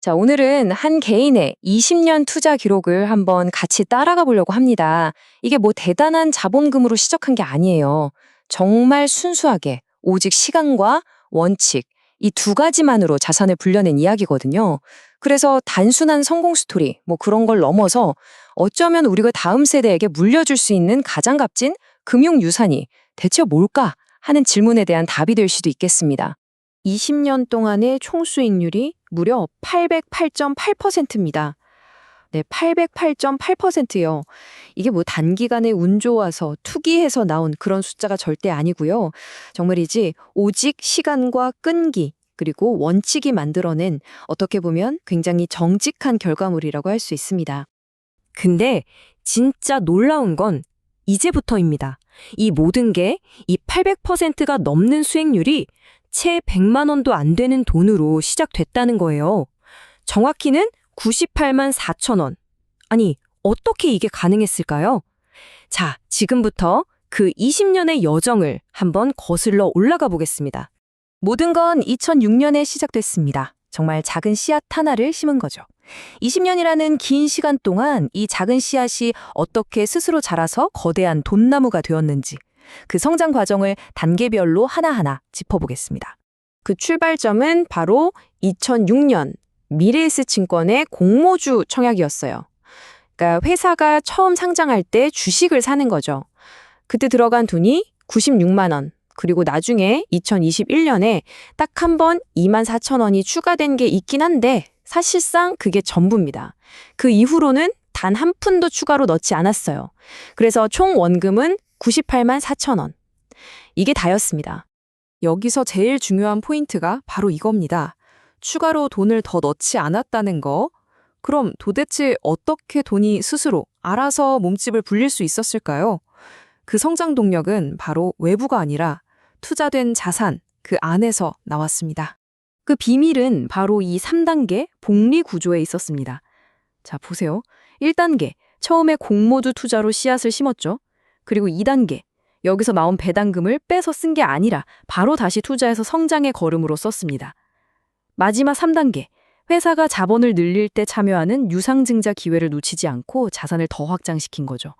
자, 오늘은 한 개인의 20년 투자 기록을 한번 같이 따라가 보려고 합니다. 이게 뭐 대단한 자본금으로 시작한 게 아니에요. 정말 순수하게 오직 시간과 원칙, 이 두 가지만으로 자산을 불려낸 이야기거든요. 그래서 단순한 성공 스토리, 뭐 그런 걸 넘어서 어쩌면 우리가 다음 세대에게 물려줄 수 있는 가장 값진 금융 유산이 대체 뭘까 하는 질문에 대한 답이 될 수도 있겠습니다. 20년 동안의 총 수익률이 무려 808.8%입니다. 네, 808.8%요. 이게 뭐 단기간에 운 좋아서 투기해서 나온 그런 숫자가 절대 아니고요. 정말이지 오직 시간과 끈기 그리고 원칙이 만들어낸 어떻게 보면 굉장히 정직한 결과물이라고 할 수 있습니다. 근데 진짜 놀라운 건 이제부터입니다. 이 모든 게 이 800%가 넘는 수익률이 채 100만 원도 안 되는 돈으로 시작됐다는 거예요. 정확히는 98만 4천 원. 아니, 어떻게 이게 가능했을까요? 자, 지금부터 그 20년의 여정을 한번 거슬러 올라가 보겠습니다. 모든 건 2006년에 시작됐습니다. 정말 작은 씨앗 하나를 심은 거죠. 20년이라는 긴 시간 동안 이 작은 씨앗이 어떻게 스스로 자라서 거대한 돈나무가 되었는지 그 성장 과정을 단계별로 하나하나 짚어보겠습니다. 그 출발점은 바로 2006년 미래에셋 증권의 공모주 청약이었어요. 그러니까 회사가 처음 상장할 때 주식을 사는 거죠. 그때 들어간 돈이 96만 원. 그리고 나중에 2021년에 딱 한 번 2만 4천 원이 추가된 게 있긴 한데 사실상 그게 전부입니다. 그 이후로는 단 한 푼도 추가로 넣지 않았어요. 그래서 총 원금은 98만 4천 원. 이게 다였습니다. 여기서 제일 중요한 포인트가 바로 이겁니다. 추가로 돈을 더 넣지 않았다는 거. 그럼 도대체 어떻게 돈이 스스로 알아서 몸집을 불릴 수 있었을까요? 그 성장 동력은 바로 외부가 아니라 투자된 자산, 그 안에서 나왔습니다. 그 비밀은 바로 이 3단계 복리 구조에 있었습니다. 자, 보세요. 1단계, 처음에 공모주 투자로 씨앗을 심었죠. 그리고 2단계, 여기서 나온 배당금을 빼서 쓴 게 아니라 바로 다시 투자해서 성장의 걸음으로 썼습니다. 마지막 3단계, 회사가 자본을 늘릴 때 참여하는 유상증자 기회를 놓치지 않고 자산을 더 확장시킨 거죠.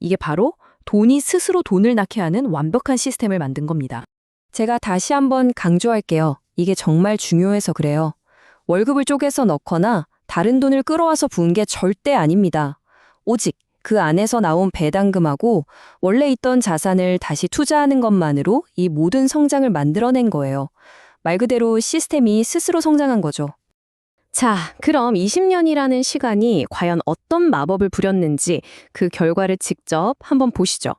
이게 바로 돈이 스스로 돈을 낳게 하는 완벽한 시스템을 만든 겁니다. 제가 다시 한번 강조할게요. 이게 정말 중요해서 그래요. 월급을 쪼개서 넣거나 다른 돈을 끌어와서 부은 게 절대 아닙니다. 오직 그 안에서 나온 배당금하고 원래 있던 자산을 다시 투자하는 것만으로 이 모든 성장을 만들어낸 거예요. 말 그대로 시스템이 스스로 성장한 거죠. 자, 그럼 20년이라는 시간이 과연 어떤 마법을 부렸는지 그 결과를 직접 한번 보시죠.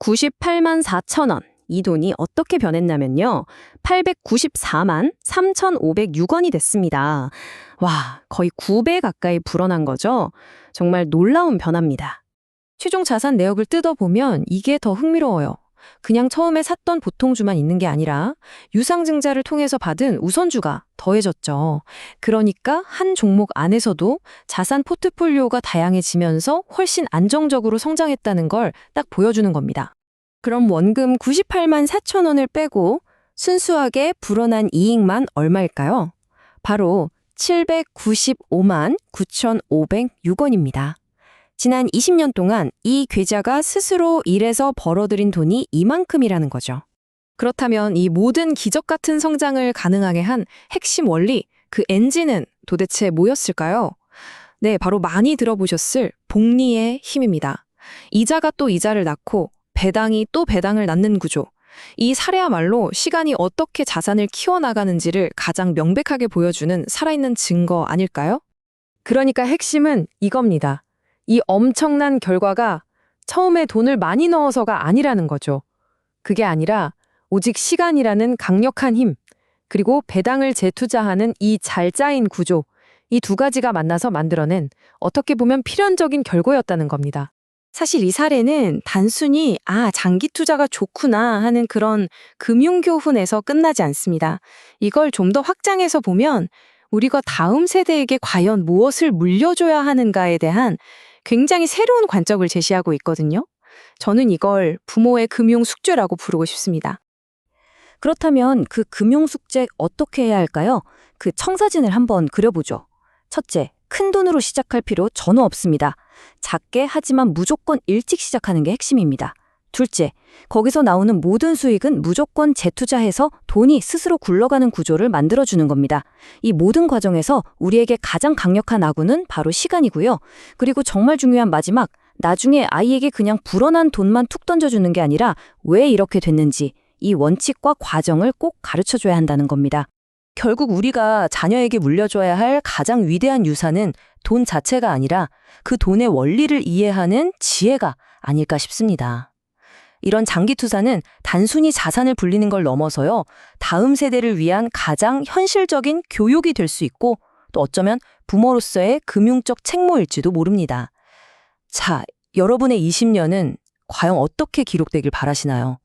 98만 4천 원. 이 돈이 어떻게 변했냐면요. 894만 3,506원이 됐습니다. 와, 거의 9배 가까이 불어난 거죠. 정말 놀라운 변화입니다. 최종 자산 내역을 뜯어보면 이게 더 흥미로워요. 그냥 처음에 샀던 보통주만 있는 게 아니라 유상증자를 통해서 받은 우선주가 더해졌죠. 그러니까 한 종목 안에서도 자산 포트폴리오가 다양해지면서 훨씬 안정적으로 성장했다는 걸 딱 보여주는 겁니다. 그럼 원금 98만 4천 원을 빼고 순수하게 불어난 이익만 얼마일까요? 바로 795만 9,506원입니다. 지난 20년 동안 이 계좌가 스스로 일해서 벌어들인 돈이 이만큼이라는 거죠. 그렇다면 이 모든 기적 같은 성장을 가능하게 한 핵심 원리, 그 엔진은 도대체 뭐였을까요? 네, 바로 많이 들어보셨을 복리의 힘입니다. 이자가 또 이자를 낳고 배당이 또 배당을 낳는 구조. 이 사례야말로 시간이 어떻게 자산을 키워나가는지를 가장 명백하게 보여주는 살아있는 증거 아닐까요? 그러니까 핵심은 이겁니다. 이 엄청난 결과가 처음에 돈을 많이 넣어서가 아니라는 거죠. 그게 아니라 오직 시간이라는 강력한 힘, 그리고 배당을 재투자하는 이 잘 짜인 구조, 이 두 가지가 만나서 만들어낸 어떻게 보면 필연적인 결과였다는 겁니다. 사실 이 사례는 단순히 장기 투자가 좋구나 하는 그런 금융교훈에서 끝나지 않습니다. 이걸 좀 더 확장해서 보면 우리가 다음 세대에게 과연 무엇을 물려줘야 하는가에 대한 굉장히 새로운 관점을 제시하고 있거든요. 저는 이걸 부모의 금융 숙제라고 부르고 싶습니다. 그렇다면 그 금융 숙제 어떻게 해야 할까요? 그 청사진을 한번 그려보죠. 첫째, 큰 돈으로 시작할 필요 전혀 없습니다. 작게 하지만 무조건 일찍 시작하는 게 핵심입니다. 둘째, 거기서 나오는 모든 수익은 무조건 재투자해서 돈이 스스로 굴러가는 구조를 만들어주는 겁니다. 이 모든 과정에서 우리에게 가장 강력한 아군은 바로 시간이고요. 그리고 정말 중요한 마지막, 나중에 아이에게 그냥 불어난 돈만 툭 던져주는 게 아니라 왜 이렇게 됐는지 이 원칙과 과정을 꼭 가르쳐줘야 한다는 겁니다. 결국 우리가 자녀에게 물려줘야 할 가장 위대한 유산은 돈 자체가 아니라 그 돈의 원리를 이해하는 지혜가 아닐까 싶습니다. 이런 장기 투자는 단순히 자산을 불리는 걸 넘어서요, 다음 세대를 위한 가장 현실적인 교육이 될 수 있고 또 어쩌면 부모로서의 금융적 책무일지도 모릅니다. 자, 여러분의 20년은 과연 어떻게 기록되길 바라시나요?